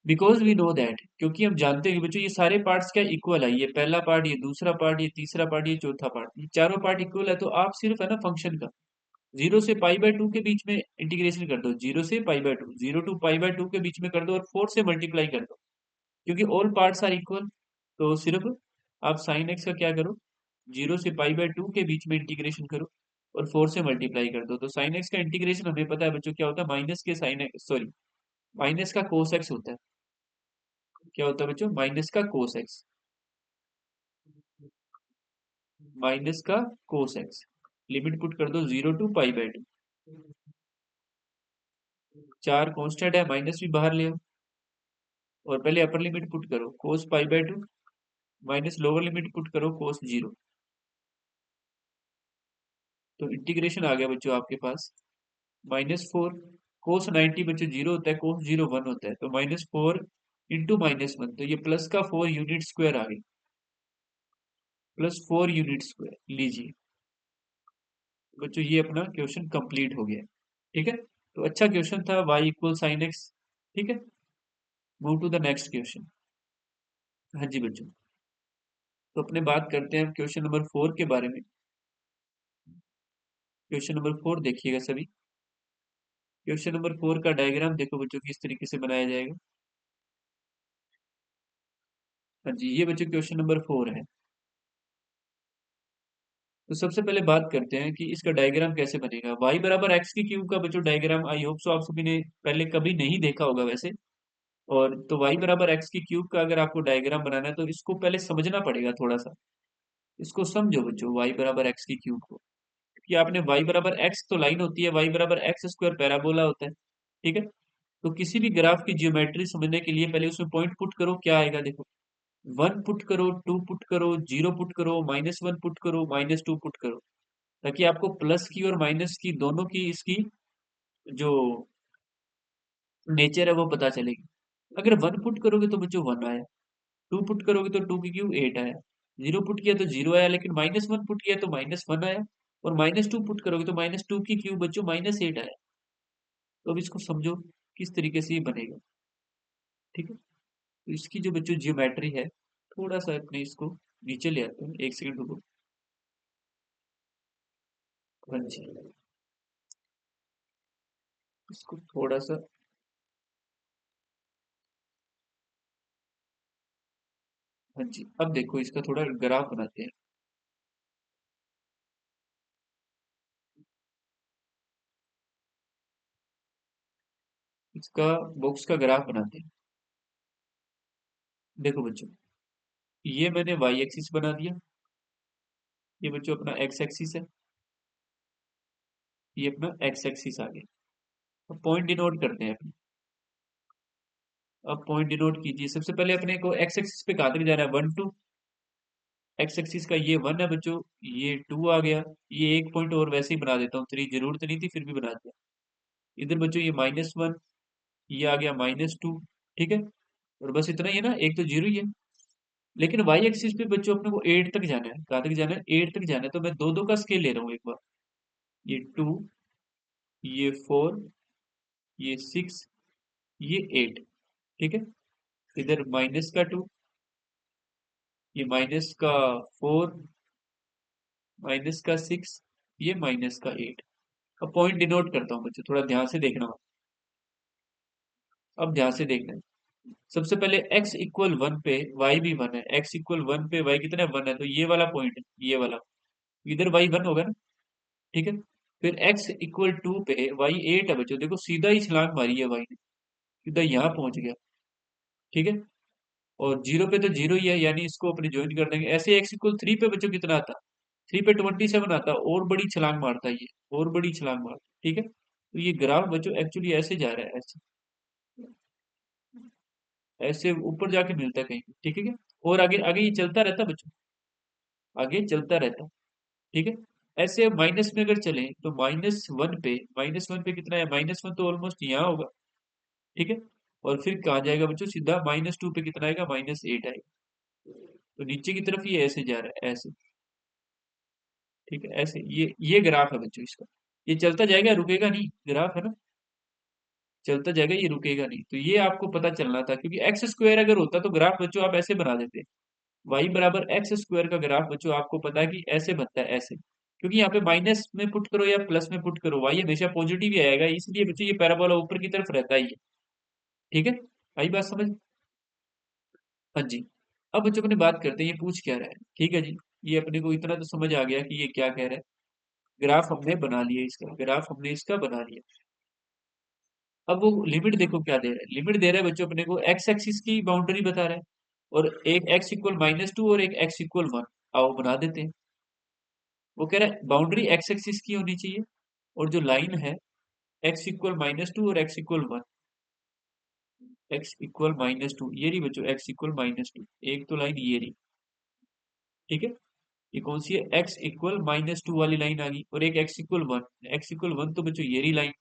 बिकॉज वी नो दैट, क्योंकि हम जानते हैं कि बच्चों ये सारे पार्ट्स क्या इक्वल है। ये पहला पार्ट, ये दूसरा पार्ट, ये तीसरा पार्ट, ये चौथा पार्ट, ये चारों पार्ट इक्वल है। तो आप सिर्फ है ना फंक्शन का 0 से पाई/2 के बीच में इंटीग्रेशन कर दो। 0 से पाई/2, 0 to पाई/2 के बीच में कर दो, और 4 से मल्टीप्लाई कर दो, क्योंकि ऑल पार्ट्स आर इक्वल। तो सिर्फ आप साइन एक्स का क्या करो, 0 से पाई/2 के बीच में इंटीग्रेशन करो, और 4 से मल्टीप्लाई कर दो। तो साइन एक्स का इंटीग्रेशन हमें पता है बच्चों क्या होता है, माइनस के साइन एक्स, सॉरी, माइनस का कोस एक्स होता है। क्या होता है बच्चों, माइनस का कोस एक्स। माइनस का कोस एक्स। लिमिट पुट कर दो 0 to पाई/2। चार कांस्टेंट है, माइनस भी बाहर ले आओ, और पहले अपर लिमिट पुट करो कोस पाई/2, माइनस लोअर लिमिट पुट करो कोस 0। तो इंटीग्रेशन आ गया बच्चों आपके पास -4। कोस 90 बच्चों 0 होता है, कोस 0 1 होता है। तो -4 इंटू -1, तो ये प्लस का 4 यूनिट स्क्वायर आ गई, +4 यूनिट स्क्वायर लीजिए। बच्चों ये अपना क्वेश्चन कंप्लीट हो गया। ठीक है, तो अच्छा क्वेश्चन था, y = sin x। ठीक है, move to the next question. हाँ जी बच्चों, तो अपने बात करते हैं क्वेश्चन नंबर 4 के बारे में। क्वेश्चन नंबर 4 देखिएगा सभी। क्वेश्चन नंबर 4 का डायग्राम देखो बच्चों किस तरीके से बनाया जाएगा। हाँ जी, ये बच्चों क्वेश्चन नंबर 4 है। तो सबसे पहले बात करते हैं कि इसका डायग्राम कैसे बनेगा। y = x³ का बच्चों डायग्राम आई होप सो आप सभी ने पहले कभी नहीं देखा होगा वैसे। और तो y = x³ का अगर आपको डायग्राम बनाना है, तो इसको पहले समझना पड़ेगा थोड़ा सा। इसको समझो बच्चों, y = x³ को, कि आपने y = x तो लाइन होती है, y = x² पैराबोला होता है। ठीक है, तो किसी भी ग्राफ की ज्योमेट्री समझने के लिए पहले उसमें पॉइंट पुट करो, क्या आएगा देखो। 1 पुट करो, 2 पुट करो, 0 पुट करो, -1 पुट करो, -2 पुट करो, ताकि आपको प्लस की और माइनस की दोनों की इसकी जो नेचर है वो पता चलेगी। अगर 1 पुट करोगे तो बच्चों 1 आया, 2 पुट करोगे तो 2 की क्यूब 8 आया, 0 पुट किया तो 0 आया, लेकिन -1 पुट किया तो -1 आया, और -2 पुट करोगे तो -2 की क्यूब बच्चों -8 आया। तो अब इसको समझो किस तरीके से ये बनेगा। ठीक है, तो इसकी जो बच्चों जियोमेट्री है, थोड़ा सा अपने इसको नीचे ले आते हैं, एक सेकंड रुको। हाँ जी, इसको थोड़ा सा, हाँ जी, अब देखो इसका थोड़ा ग्राफ बनाते हैं। इसका बॉक्स का ग्राफ बनाते हैं। देखो बच्चों, ये मैंने वाई एक्सिस बना दिया, ये बच्चों अपना एक्स एक्सिस है, ये अपना एक्स एक्सिस आ गया। अब पॉइंट डिनोट करते हैं अपने। अब पॉइंट डिनोट कीजिए। सबसे पहले अपने को एक्स एक्सिस पे कहाँ तक जाना है, 1 2। एक्स एक्सिस का ये 1 है बच्चों, ये 2 आ गया। ये एक पॉइंट और वैसे ही बना देता हूँ, 3 जरूरत नहीं थी फिर भी बना दिया। इधर बच्चों ये -1, ये आ गया -2। ठीक है, और बस इतना ही है ना, एक तो जीरो ही है। लेकिन वाई एक्सिस पे बच्चों अपने को 8 तक जाना है। कहाँ तक जाना है, 8 तक जाना है। तो मैं दो दो का स्केल ले रहा हूँ एक बार। ये 2, ये 4, ये 6, ये 8। ठीक है, इधर -2, ये -4, -6, ये -8। अब पॉइंट डिनोट करता हूँ बच्चों, थोड़ा ध्यान से देखना। अब ध्यान से देखना है। सबसे पहले x इक्वल 1 पे y भी 1 है। x इक्वल 1 पे y कितना है, 1 है। तो ये वाला पॉइंट है, ये वाला, इधर y 1 होगा ना। ठीक है, फिर x इक्वल 2 पे y 8 है बच्चों। देखो सीधा ही छलांग मारी है y ने, सीधा यहाँ पहुंच गया। ठीक है, और जीरो पे तो जीरो ही है, यानी इसको अपने ज्वाइन कर देंगे। ऐसे x इक्वल 3 पे बच्चों कितना आता, 3 पे 27 आता, और बड़ी छलांग मारता है ये, और बड़ी छलांग मारता है। ठीक है, तो ये ग्राफ बच्चों एक्चुअली ऐसे जा रहा है, ऐसे ऐसे ऊपर जाके मिलता है कहीं पे। ठीक है क्या? और आगे आगे ये चलता रहता है बच्चों, आगे चलता रहता है। ठीक है, ऐसे माइनस में अगर चलें तो -1 पे कितना है, -1 तो ऑलमोस्ट यहाँ होगा। ठीक है, और फिर कहाँ जाएगा बच्चों, सीधा -2 पे कितना आएगा, -8 आएगा। तो नीचे की तरफ ये ऐसे जा रहा है, ऐसे। ठीक है, ऐसे ये ग्राफ है बच्चों इसका। ये चलता जाएगा, रुकेगा नहीं, ग्राफ है ना, चलता जाएगा, ये रुकेगा नहीं। तो ये आपको पता चलना था, क्योंकि एक्स स्क्वायर अगर होता तो ग्राफ बच्चों आप ऐसे बना देते। वाई बराबर एक्स स्क्वायर का ग्राफ बच्चों आपको पता है कि ऐसे बनता है, ऐसे। क्योंकि यहाँ पे माइनस में पुट करो या प्लस में पुट करो, वाई हमेशा पॉजिटिव ही आएगा, इसलिए बच्चों ये पैराबोला ऊपर की तरफ रहता ही है। ठीक है, आई बात समझ। हाँ जी। अब बच्चों अपने बात करते हैं, ये पूछ क्या रहा है। ठीक है जी, ये अपने को इतना तो समझ आ गया कि ये क्या कह रहा है। ग्राफ हमने बना लिया, इसका ग्राफ हमने इसका बना लिया। अब वो लिमिट देखो क्या दे रहा है, लिमिट दे रहा है बच्चों अपने को, एक्स एक्सिस की बाउंड्री बता रहा है, और एक एक्स इक्वल -2 और एक एक्स इक्वल 1। आओ बना देते हैं। वो कह रहा है बाउंड्री एक्स एक्सिस की होनी चाहिए, और जो लाइन है एक्स इक्वल -2 और एक्स इक्वल 1। एक्स इक्वल -2, ये रही बच्चों, एक्स इक्वल -2, एक तो लाइन ये रही। ठीक है, ये कौन सी है, एक्स इक्वल -2 वाली लाइन आ गई, और एक एक्स इक्वल 1। एक्स इक्वल 1 तो बच्चों ये रही लाइन,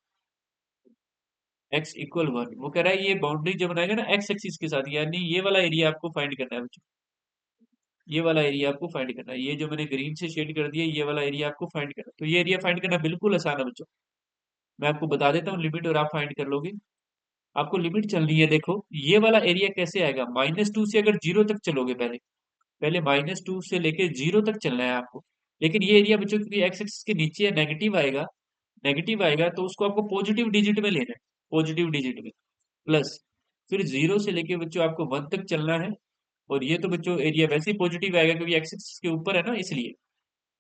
एक्स इक्वल 1। वो कह रहा है ये बाउंड्री जब बनाएगा ना एक्स एक्सिस के साथ, यानी ये वाला एरिया आपको फाइंड करना है बच्चों। ये वाला एरिया आपको फाइंड करना है, ये जो मैंने ग्रीन से शेड कर दिया, ये वाला एरिया आपको फाइंड करना है। तो ये एरिया फाइंड करना बिल्कुल आसान है बच्चों। मैं आपको बता देता हूँ लिमिट, और आप फाइंड कर लोगे। आपको लिमिट चलनी है, देखो ये वाला एरिया कैसे आएगा, -2 से अगर जीरो तक चलोगे, पहले पहले -2 से लेके जीरो तक चलना है आपको। लेकिन ये एरिया बच्चों क्योंकि एक्स एक्सिस के नीचे है, नेगेटिव आएगा, नेगेटिव आएगा, तो उसको आपको पॉजिटिव डिजिट में लेना है, पॉजिटिव डिजिट में, प्लस। फिर जीरो से लेके बच्चों आपको 1 तक चलना है। और ये तो बच्चों एरिया वैसे ही पॉजिटिव आएगा, क्योंकि एक्स एक्सिस के ऊपर है ना, इसलिए।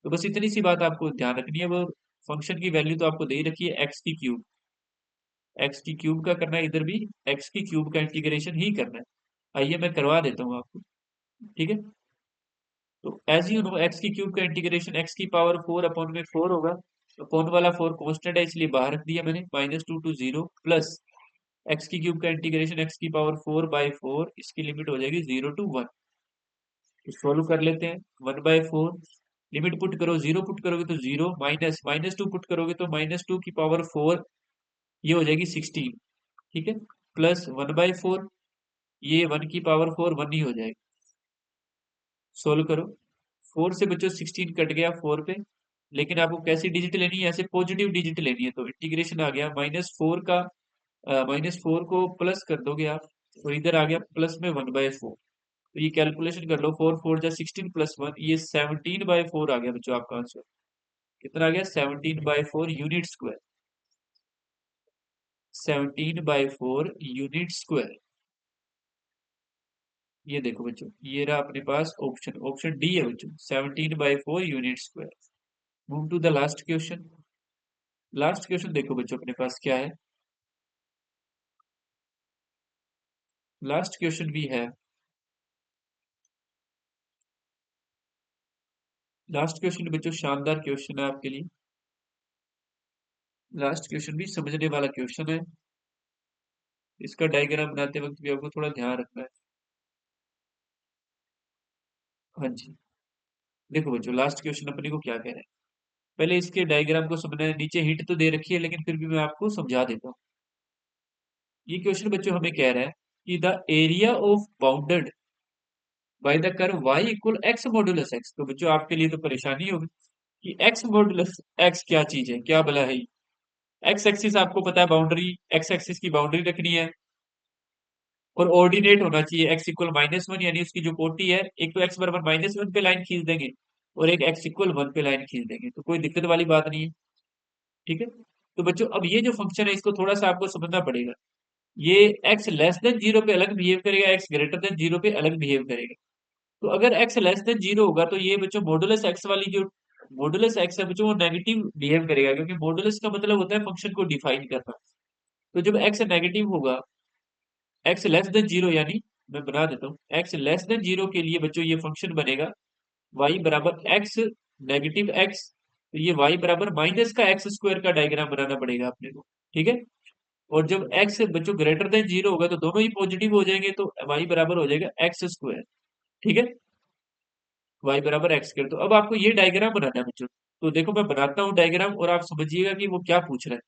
तो बस इतनी सी बात आपको ध्यान रखनी है। वो फंक्शन की वैल्यू तो आपको दे ही रखी है, एक्स की क्यूब। एक्स की क्यूब का करना है, इधर भी एक्स की क्यूब का इंटीग्रेशन ही करना है। आइए मैं करवा देता हूँ आपको। ठीक है, तो एज यू नो एक्स की क्यूब का इंटीग्रेशन एक्स की पावर 4 अपॉन में 4 होगा। अपॉन वाला 4 कांस्टेंट है, इसलिए बाहर रख दिया मैंने, -2 to 0, प्लस एक्स की क्यूब का इंटीग्रेशन एक्स की पावर 4/4, इसकी लिमिट हो जाएगी 0 to 1। तो सोल्व कर लेते हैं। 1/4, लिमिट पुट करो, जीरो पुट करोगे तो जीरो, माइनस -2 पुट करोगे तो -2 की पावर 4, ये हो जाएगी 16। ठीक है, प्लस 1/4, ये 1 की पावर 4 1 ही हो जाएगा। सोल्व करो, 4 से बच्चों 16 कट गया 4 पे। लेकिन आपको कैसी डिजिट लेनी है, ऐसे पॉजिटिव डिजिट लेनी है, तो इंटीग्रेशन आ गया -4 का, -4 को प्लस कर दोगे आप, और इधर आ गया प्लस में 1/4। तो ये कैलकुलेशन कर लो, 4 4 जा 16 प्लस 1, ये 17/4 आ गया बच्चों आपका आंसर। कितना आ गया, 17/4 यूनिट स्क्वायर। 17/4 unit square. ये देखो बच्चों, ये रहा अपने पास ऑप्शन, ऑप्शन डी है बच्चों, 17/4 unit square. Move to the last question. Last question देखो बच्चों अपने पास क्या है। लास्ट क्वेश्चन भी है, लास्ट क्वेश्चन बच्चों शानदार क्वेश्चन है आपके लिए। लास्ट क्वेश्चन भी समझने वाला क्वेश्चन है। इसका डायग्राम बनाते वक्त भी आपको थोड़ा ध्यान रखना है। हाँ जी, देखो बच्चों लास्ट क्वेश्चन अपने को क्या कह रहा है। पहले इसके डायग्राम को समझना है। नीचे हिंट तो दे रखी है लेकिन फिर भी मैं आपको समझा देता हूँ। ये क्वेश्चन बच्चों हमें कह रहा है कि the area of bounded by the curve y equal x modulus x। तो बच्चों आपके लिए तो परेशानी होगी कि x मॉडुलस x क्या चीज है, क्या भला है। एक्स एक्सिस आपको पता है बाउंड्री, एक्स एक्सिस की बाउंड्री रखनी है और ऑर्डिनेट होना चाहिए एक्स इक्वल -1, यानी उसकी जो कोटी है, एक तो एक्स बराबर -1 पे लाइन खींच देंगे और एक एक्स इक्वल 1 पे लाइन खींच देंगे, तो कोई दिक्कत वाली बात नहीं है। ठीक है। तो बच्चों अब ये जो फंक्शन है इसको थोड़ा सा आपको समझना पड़ेगा। ये एक्स लेस देन जीरो पे अलग बिहेव करेगा, एक्स ग्रेटर देन जीरो पे अलग बिहेव करेगा। तो अगर एक्स लेस देन जीरो होगा तो ये बच्चों मॉडुलस एक्स वाली जो मॉडुलस एक्स है बच्चों वो नेगेटिव बिहेव करेगा, क्योंकि मॉडुलस का मतलब होता है फंक्शन को डिफाइन करना। तो जब एक्स नेगेटिव होगा, एक्स लेस देन जीरो, यानी मैं बना देता हूँ, एक्स लेस देन जीरो के लिए बच्चों ये फंक्शन बनेगा वाई बराबर एक्स नेगेटिव एक्स। तो ये वाई बराबर माइनस का एक्स स्क्वायर का डायग्राम बनाना पड़ेगा अपने को। ठीक है। और जब एक्स बच्चों ग्रेटर देन जीरो होगा तो दोनों ही पॉजिटिव हो जाएंगे, तो वाई बराबर हो जाएगा एक्स स्क्वायर। ठीक है। वाई बराबर एक्स स्क्वायर। तो अब आपको ये डायग्राम बनाना है बच्चों। तो देखो मैं बनाता हूँ डायग्राम और आप समझिएगा कि वो क्या पूछ रहा है।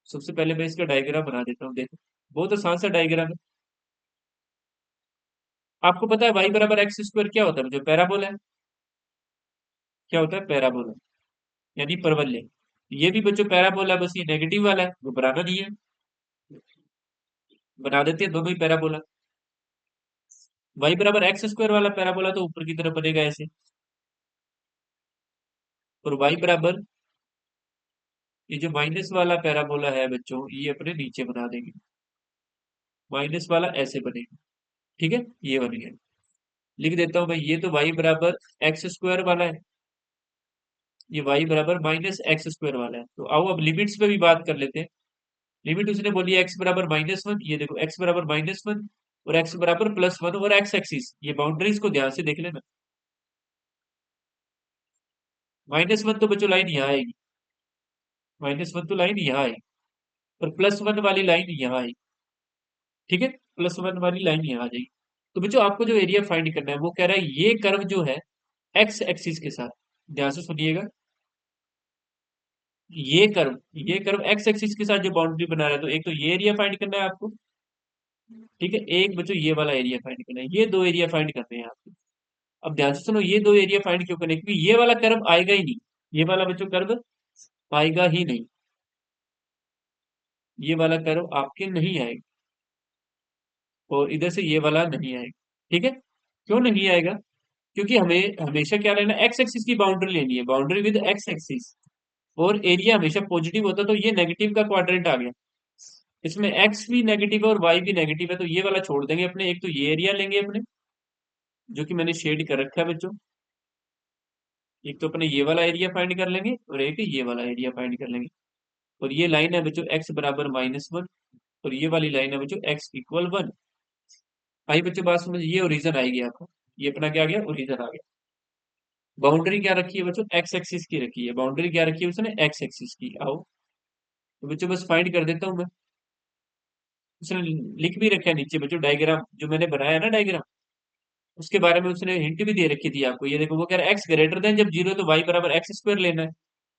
सबसे पहले मैं इसका डायग्राम बना देता हूँ। देखो बहुत आसान सा डायग्राम है। आपको पता है वाई बराबर एक्स स्क्वायर क्या होता है, जो पैराबोला है। क्या होता है पैराबोला, यानी परवलय। ये भी बच्चों पैराबोला, बस ये नेगेटिव वाला है, वो बनाना नहीं है। बना देते हैं दोनों ही पैराबोला। वाई बराबर एक्स स्क्वायर वाला पैराबोला तो ऊपर की तरफ बनेगा ऐसे, और वाई बराबर ये जो माइनस वाला पैराबोला है बच्चों, ये अपने नीचे बना देंगे। माइनस वाला ऐसे बनेगा। ठीक है, ये बन गया। लिख देता हूं मैं, ये तो वाई बराबर एक्स स्क्वायर वाला है, ये वाई बराबर माइनस एक्स स्क्वायर वाला है। तो आओ अब लिमिट्स पे भी बात कर लेते हैं। लिमिट उसने बोली एक्स बराबर -1, ये देखो एक्स बराबर -1 और एक्स बराबर +1 और एक्स एक्सिस, ये बाउंड्रीज को ध्यान से देख लेना। -1 तो बच्चों लाइन यहाँ आएगी, -1 तो लाइन यहाँ आएगी और +1 वाली लाइन यहाँ आएगी। ठीक है, +1 वाली लाइन यहाँ आ जाएगी। तो बच्चों आपको जो एरिया फाइंड करना है वो कह रहा है ये कर्व जो है एक्स एक्सिस के साथ, ध्यान से सुनिएगा, ये कर्व एक्स एक्सिस के साथ जो बाउंड्री बना रहा है, तो एक तो ये एरिया फाइंड करना है आपको। ठीक है, एक बच्चों ये वाला एरिया फाइंड करना है, ये दो एरिया फाइंड करने हैं आपको। अब ध्यान से सुनो, ये दो एरिया फाइंड क्यों करने, क्योंकि ये वाला कर्व आएगा ही नहीं, ये वाला बच्चों कर्व आएगा ही नहीं, ये वाला कर्व आपके नहीं आएगा और इधर से ये वाला नहीं आएगा। ठीक है, क्यों नहीं आएगा, क्योंकि हमें हमेशा क्या लेना, एक्स एक्सिस की बाउंड्री लेनी है, बाउंड्री विद एक्स एक्सिस, और एरिया हमेशा पॉजिटिव होता है, तो ये नेगेटिव का क्वाड्रेंट आ गया। इसमें एक्स भी नेगेटिव है और वाई भी नेगेटिव है, तो ये वाला छोड़ देंगे अपने, एक तो ये एरिया लेंगे अपने, जो कि मैंने शेड कर रखा है बच्चों। एक तो अपने ये वाला एरिया फाइंड कर लेंगे और एक ये वाला एरिया फाइंड कर लेंगे। और ये लाइन है बच्चों एक्स बराबर -1 और ये वाली लाइन है बच्चों एक्स इक्वल 1। आई बच्चों बात समझ, ये ओरिजन आएगी आपको, ये अपना क्या आ गया, ओरिजन आ गया। बाउंड्री क्या रखी है बच्चों, एक्स एक्सिस की रखी है, बाउंड्री क्या रखी है उसने, एक्स एक्सिस की। आओ तो बच्चों बस फाइंड कर देता हूँ मैं। उसने लिख भी रखा है नीचे बच्चों, डायग्राम जो मैंने बनाया है ना डायग्राम, उसके बारे में उसने हिंट भी दे रखी थी आपको। ये देखो वो कह रहा है एक्स ग्रेटर देन जब जीरो है तो वाई बराबर एक्स स्क्वायर लेना है,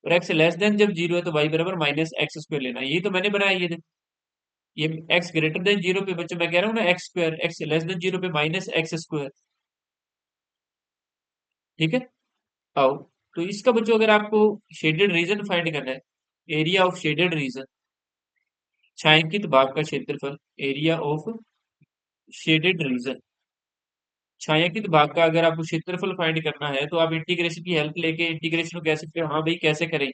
और एक्स लेस देन जब जीरो है तो वाई बराबर माइनस एक्स स्क्वायर लेना है। यही तो मैंने बनाया, ये देखो, ये एक्स ग्रेटर देन जीरो पे बच्चों मैं कह रहा हूँ ना x square, x less than zero पे माइनस एक्स स्क्वायर। ठीक है। आओ तो इसका बच्चों अगर आपको शेडेड रीजन फाइंड करना है, एरिया ऑफ शेडेड रीजन, छायांकित भाग का क्षेत्रफल, एरिया ऑफ शेडेड रीजन, छायांकित भाग का अगर आपको क्षेत्रफल फाइंड करना है तो आप इंटीग्रेशन की हेल्प लेके इंटीग्रेशन को कह सकते हो। हाँ भाई कैसे करें,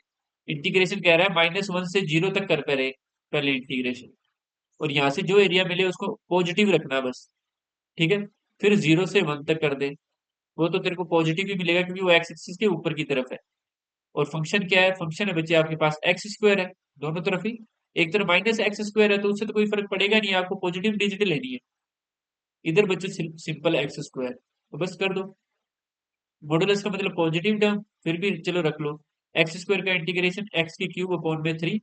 इंटीग्रेशन कह रहा है -1 से जीरो तक कर पहले, पहले इंटीग्रेशन, और यहाँ से जो एरिया मिले उसको पॉजिटिव रखना बस। ठीक है, फिर 0 से 1 तक कर दे, वो तो तेरे को पॉजिटिव ही मिलेगा क्योंकि वो एक्स एक्सिस के ऊपर की तरफ है। और फंक्शन क्या है, फंक्शन है बच्चे आपके पास एक्स स्क्वायर है, दोनों तरफ ही। एक तरफ -एक्स स्क्वायर है तो उससे तो कोई फर्क पड़ेगा नहीं, आपको पॉजिटिव डिजिट लेनी है। इधर बच्चे सिंपल एक्स स्क्वायर, तो बस कर दो। मॉडुलस का मतलब पॉजिटिव टर्म, फिर भी चलो रख लो। एक्स स्क्वायर का इंटीग्रेशन एक्स की क्यूब अपॉन में 3,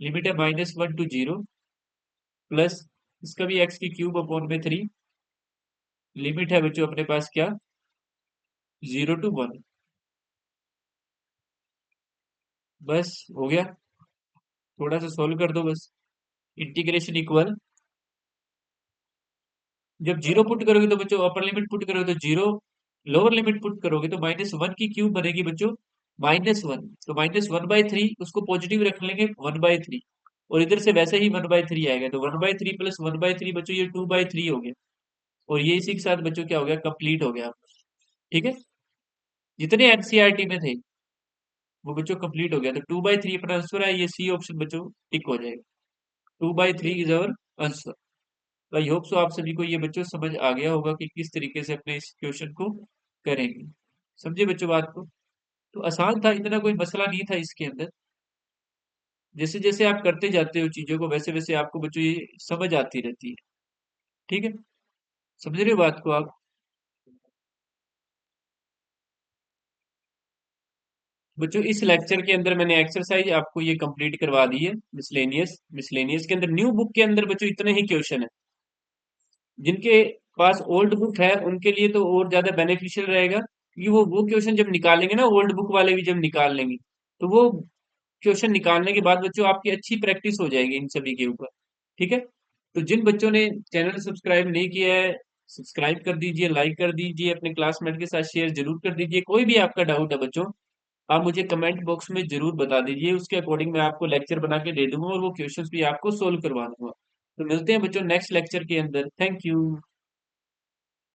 लिमिट है -1 to 0, प्लस इसका भी एक्स की क्यूब अपॉन में 3, लिमिट है बच्चों अपने पास क्या, 0 to 1। बस हो गया, थोड़ा सा सॉल्व कर दो बस। इंटीग्रेशन इक्वल, जब जीरो पुट करोगे तो बच्चों अपर लिमिट पुट करोगे तो जीरो, लोअर लिमिट पुट करोगे तो -1 की क्यूब बनेगी बच्चों -1, तो -1/3 उसको पॉजिटिव रख लेंगे 1/3, और इधर से वैसे ही 1/3 आएगा, तो 1/3 प्लस 1/3 बच्चों ये 2/3 हो गया, और ये इसी के साथ बच्चों क्या हो गया, कंप्लीट हो गया। ठीक है, जितने एनसीईआरटी में थे वो बच्चों कंप्लीट हो गया, तो 2/3 अपना आंसर है, ये सी ऑप्शन बच्चों टिक हो जाएगा। 2/3 इज अवर आंसर। तो आई होप सो आप सभी को ये बच्चों समझ आ गया होगा कि किस तरीके से अपने इस क्वेश्चन को करेंगे। समझे बच्चों बात को? तो आसान था, इतना कोई मसला नहीं था इसके अंदर। जैसे जैसे आप करते जाते हो चीजों को, वैसे वैसे आपको बच्चों ये समझ आती रहती है। ठीक है, समझ रहे हो बात को आप? बच्चों इस लेक्चर के अंदर मैंने एक्सरसाइज आपको ये कंप्लीट करवा दी है, मिसलेनियस। मिसलेनियस के अंदर न्यू बुक के अंदर बच्चों इतने ही क्वेश्चन है। जिनके पास ओल्ड बुक है उनके लिए तो और ज्यादा बेनिफिशियल रहेगा, क्योंकि वो क्वेश्चन जब निकालेंगे ना, ओल्ड बुक वाले भी जब निकाल लेंगे, तो वो क्वेश्चन निकालने के बाद बच्चों आपकी अच्छी प्रैक्टिस हो जाएगी इन सभी के ऊपर। ठीक है, तो जिन बच्चों ने चैनल सब्सक्राइब नहीं किया है, सब्सक्राइब कर दीजिए, लाइक कर दीजिए, अपने क्लासमेट के साथ शेयर जरूर कर दीजिए। कोई भी आपका डाउट है बच्चों, आप मुझे कमेंट बॉक्स में जरूर बता दीजिए, उसके अकॉर्डिंग मैं आपको लेक्चर बना के दे दूंगा और वो क्वेश्चंस भी आपको सोल्व करवा दूंगा। तो मिलते हैं बच्चों नेक्स्ट लेक्चर के अंदर। Thank you.